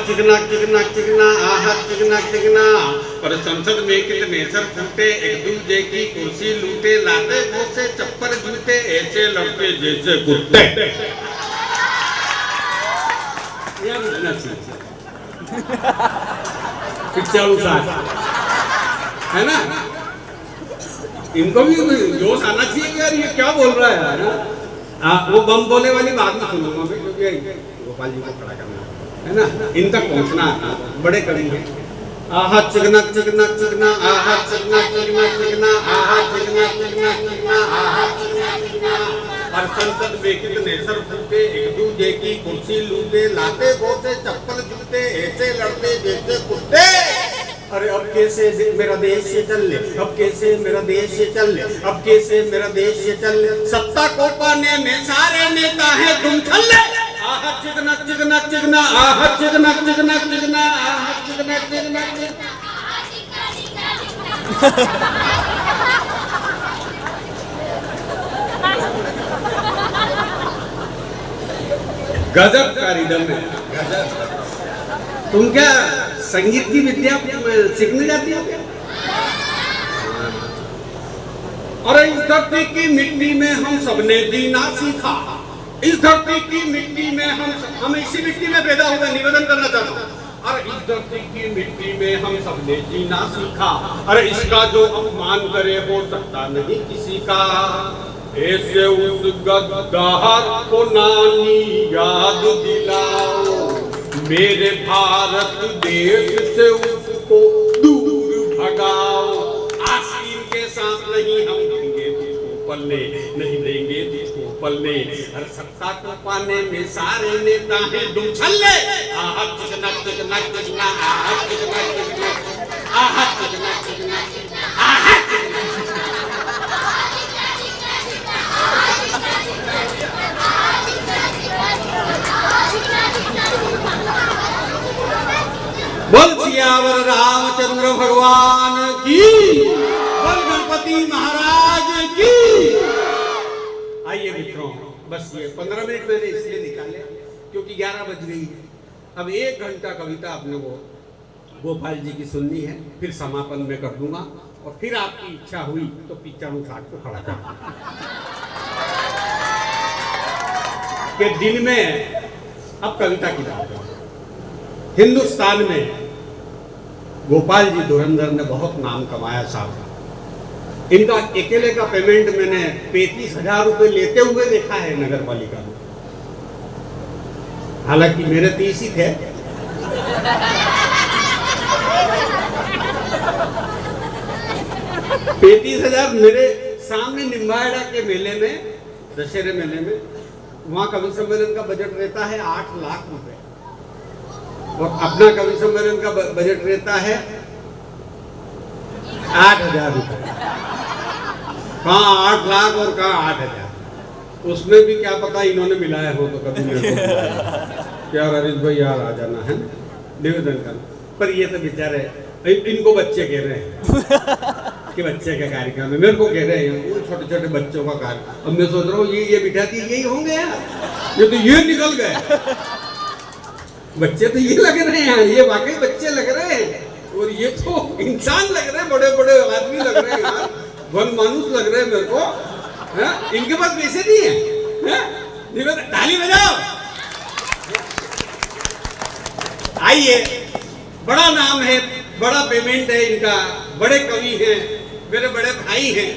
चिकना चिकना चिकना आहा चिकना चिकना। पर संसद में कितने सर फूटे, एक दूजे की कुर्सी लूटे, लाते से चप्पल जूते, ऐसे लड़के जैसे कुत्ते। यह बुझना चाहिए पिक्चर है ना, इनको भी जोश आना चाहिए कि यार ये क्या बोल रहा है यार। वो बम बोले वाली बात में सुनूंगा मैं, क्योंकि गोपाल जी को खड़ा करना है ना, इन तक पहुंचना बड़े करेंगे। आहा चिकना चिकना चिकना आहा चिकना चिकना चिकना आहा चिकना चिकना चिकना आहा चिकना चिकना। और संसद में कितने सर फूटे, एक दूजे की कुर्सी लूटे, लाते बोते चप्पल जूते, ऐसे लड़ते जैसे कुत्ते। अरे अब कैसे मेरा देश ये चल ले, अब कैसे मेरा देश ये चल ले, अब कैसे मेरा देश ये चल ले। सत्ता को पाने में सारे नेता हैं तुम छल्ले। आहा चिकना चिकना चिकना आहा चिकना चिकना चिकना आहा चिकना चिकना चिकना। गजब का रिदम है, गजब। तुम क्या संगीत की विद्या सीखने जाती हो क्या? और इस धरती की मिट्टी में हम सबने जीना सीखा, इस धरती की मिट्टी में हम इसी मिट्टी में पैदा हुए, निवेदन करना चाहता हूँ। और इस धरती की मिट्टी में हम सबने जीना सीखा, अरे इसका जो अपमान करे हो सकता नहीं किसी का। ऐसे उस गद्दार को नानी याद दिलाओ, मेरे भारत देश से उसको दूर भगाओ। आसीन के साथ नहीं हम देंगे तुझको पलने, नहीं देंगे तुझको पलने। हर सत्ता को पाने में सारे नेता हैं तुम छल्ले। आहा चिकना चिकना चिकना आहा चिकना चिकना आहा चिकना चिकना आहा चिकना। बोल सियावर रामचंद्र भगवान की, बोल गणपति महाराज की। आइए मित्रों, बस ये 15 मिनट मैंने इसलिए निकाले क्योंकि 11 बज गई है। अब 1 घंटा कविता अपने को गोपाल जी की सुननी है, फिर समापन में कर दूंगा और फिर आपकी इच्छा हुई तो पिक्चर घाट को खड़ा कर के दिन में। अब कविता की बात है। हिंदुस्तान में गोपाल जी धुरंधर ने बहुत नाम कमाया साहब। इनका अकेले का पेमेंट मैंने 35,000 रुपए लेते हुए देखा है नगर पालिका में, हालांकि मेरे 30 ही थे। $35,000 मेरे सामने निम्बाड़ा के मेले में, दशहरे मेले में, वहां कवि सम्मेलन का बजट रहता है 8 लाख रुपए और अपना कवि सम्मेलन का बजट रहता है 8,000 रुपए। कहाँ 8 लाख और कहाँ 8,000। उसमें भी क्या पता इन्होंने मिलाया हो तो कभी मेरे को क्या हरीश भाई यार आ जाना है निवेदन करना। पर ये तो बेचारे इनको बच्चे कह रहे हैं कि बच्चे का कार्यक्रम है, मेरे को कह रहे हैं छोटे छोटे बच्चों का कार्य। अब मैं सोच रहा हूँ ये बिठाती यही होंगे यार, ये तो ये निकल गए। बच्चे तो ये लग रहे हैं, ये वाकई बच्चे लग रहे हैं और ये तो इंसान लग रहे हैं, बड़े बड़े आदमी लग रहे हैं यार, वन मानुस लग रहे हैं मेरे को। है? इनके पास पैसे नहीं है, ताली बजाओ। आइए, बड़ा नाम है, बड़ा पेमेंट है इनका, बड़े कवि हैं, मेरे बड़े भाई हैं,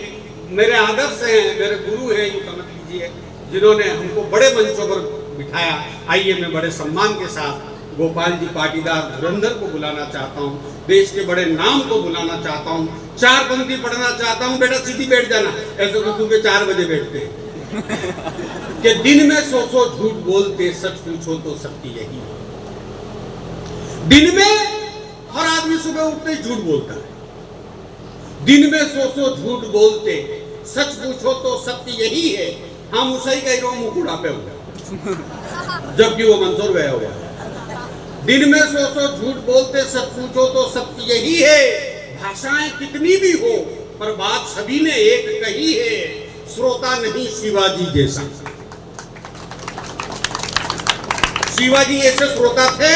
मेरे आदर्श हैं, मेरे गुरु हैं, यूं समझ लीजिए, जिन्होंने हमको बड़े मंचों पर बिठाया। आइए मैं बड़े सम्मान के साथ गोपाल जी पाटीदार धुरंधर को बुलाना चाहता हूँ, देश के बड़े नाम को बुलाना चाहता हूँ, 4 पंक्ति पढ़ना चाहता हूँ। बेटा सीधी बैठ जाना, ऐसे तो सुबह 4 बजे बैठते हैं। कि दिन में 100 झूठ बोलते, सच पूछो तो सत्य यही है। दिन में हर आदमी सुबह उठते ही झूठ बोलता है, दिन में 100 झूठ बोलते, सच पूछो तो सत्य यही है। हम उसे ही कह रहे हो मुंह उड़ापे हुए, जबकि वो मंसूर गया हुआ। दिन में 100 झूठ बोलते, सच पूछो तो सत्य यही है। भाषाएं कितनी भी हो पर बात सभी ने एक कही है, श्रोता नहीं शिवाजी जैसा। शिवाजी ऐसे श्रोता थे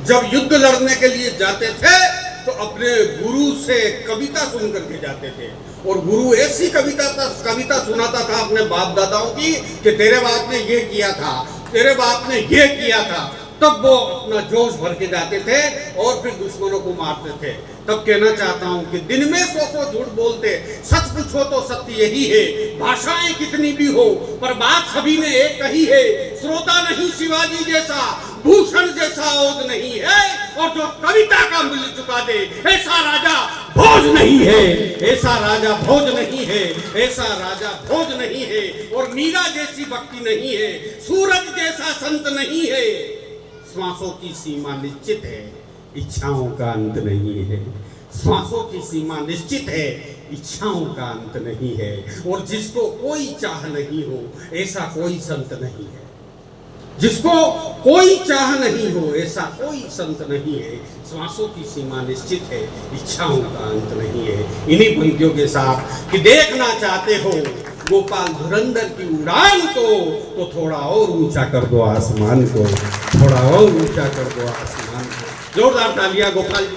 जब युद्ध लड़ने के लिए जाते थे तो अपने गुरु से कविता सुन करके जाते थे, और गुरु ऐसी कविता सुनाता था अपने बाप दादाओं की कि तेरे बाप ने ये किया था, तेरे बाप ने ये किया था। तब वो अपना जोश भर के जाते थे और फिर दुश्मनों को मारते थे। तब कहना चाहता हूं कि दिन में सौ झूठ बोलते, सच पूछो तो सत्य यही है। भाषाएं कितनी भी हो पर बात सभी ने एक कही है। श्रोता नहीं शिवाजी जैसा, भूषण जैसा ओज नहीं है, और जो कविता का मूल्य चुका दे ऐसा राजा भोज नहीं है, ऐसा राजा भोज नहीं है, ऐसा राजा भोज नहीं है। और मीरा जैसी भक्ति नहीं है, सूरज जैसा संत नहीं है। श्वासों की सीमा निश्चित है, इच्छाओं का अंत नहीं है। श्वासों की सीमा निश्चित है, इच्छाओं का अंत नहीं है। और जिसको कोई चाह नहीं हो ऐसा कोई संत नहीं है। जिसको कोई चाह नहीं हो ऐसा कोई संत नहीं है। श्वासों की सीमा निश्चित है, इच्छाओं का अंत नहीं है। इन्हीं पंक्तियों के साथ कि देखना चाहते हो गोपाल धुरंधर की उड़ान को, तो थोड़ा और ऊंचा कर दो आसमान को, थोड़ा और ऊंचा कर दो आसमान को। जोरदार तालियां गोपाल जी।